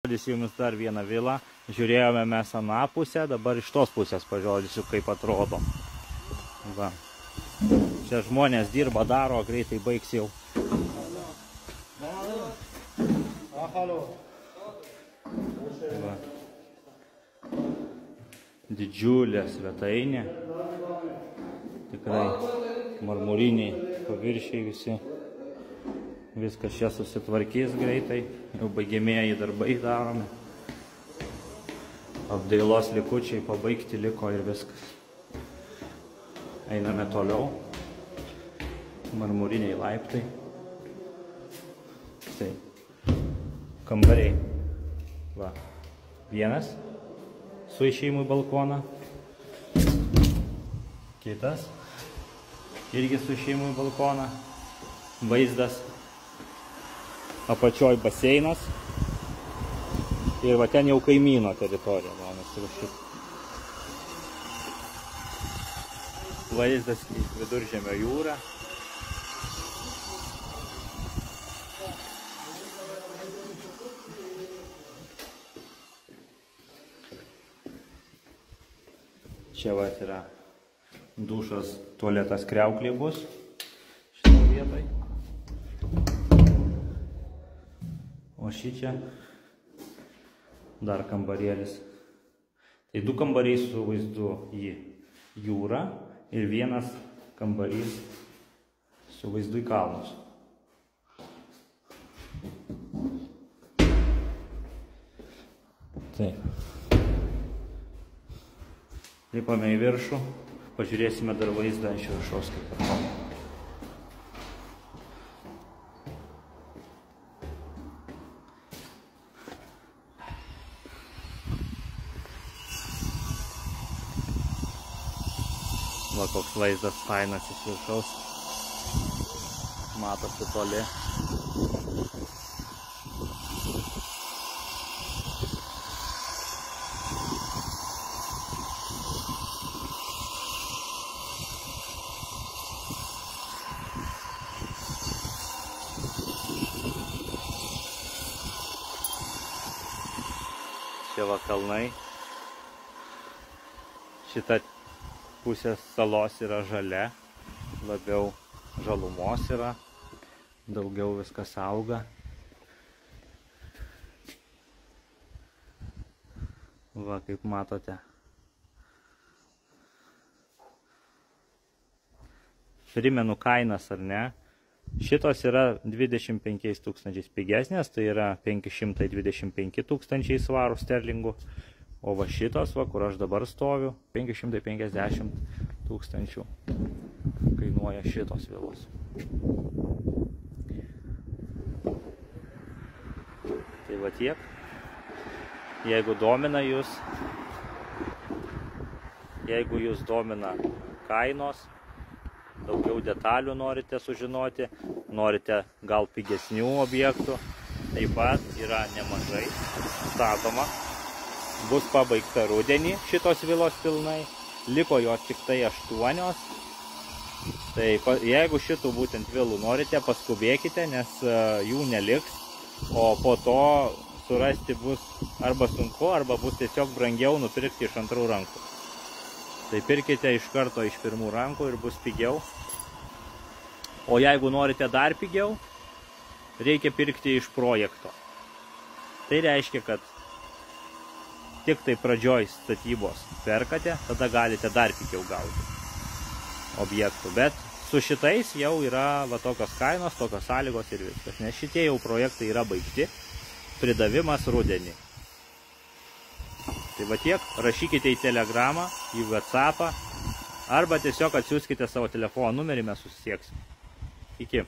Parodysiu jums dar vieną vilą. Žiūrėjome mes aną pusę, dabar iš tos pusės pažodysiu, kaip atrodo. Va. Čia žmonės dirba, daro, greitai baigs jau. Va. Didžiulė svetainė. Tikrai marmuriniai paviršiai visi. Viskas čia susitvarkys greitai. Jau baigiamieji darbai daromi. Apdailos likučiai pabaigti liko ir viskas. Einame toliau. Marmuriniai laiptai. Tai kambariai. Va. Vienas su išėjimu į balkoną. Kitas irgi su išėjimu į balkoną. Vaizdas. Apačioj baseinas. Ir va ten jau kaimyno teritorija. Vaizdas į Viduržemio jūrą. Čia va yra dušas, tualetas, kriauklė bus šitą vietoj. O šičia dar kambarėlis. Tai du kambariai su vaizdu į jūrą ir vienas kambarys su vaizdu į kalnus. Taip. Lipame į viršų, pažiūrėsime dar vaizdą iš viršaus kaip atrodo. Va koks vaizdas fainas iš viršaus. Matosi toli. Čia va kalnai. Šita pusės salos yra žalia, labiau žalumos yra, daugiau viskas auga. Va, kaip matote. Primenu kainas, ar ne? Šitos yra 25 000 pigesnės, tai yra 525 000 svarų sterlingų. O va šitos, va, kur aš dabar stoviu, 550 000 kainuoja šitos vilos. Tai va tiek. Jeigu domina jūs, jeigu jūs domina kainos, daugiau detalių norite sužinoti, norite gal pigesnių objektų, taip pat yra nemažai statoma. Bus pabaigta rudenį šitos vilos pilnai, liko jos tik tai 8. Tai jeigu šitų būtent vilų norite, paskubėkite, nes jų neliks, o po to surasti bus arba sunku, arba bus tiesiog brangiau nupirkti iš antrų rankų. Tai pirkite iš karto iš pirmų rankų ir bus pigiau. O jeigu norite dar pigiau, reikia pirkti iš projekto. Tai reiškia, kad tik tai pradžioj statybos perkate, tada galite dar pigiau gauti objektų. Bet su šitais jau yra va tokios kainos, tokios sąlygos ir viskas. Nes šitie jau projektai yra baigti, pridavimas rudenį. Tai va tiek, rašykite į Telegramą, į WhatsAppą, arba tiesiog atsiųskite savo telefono numerį, mes susisieksim. Iki.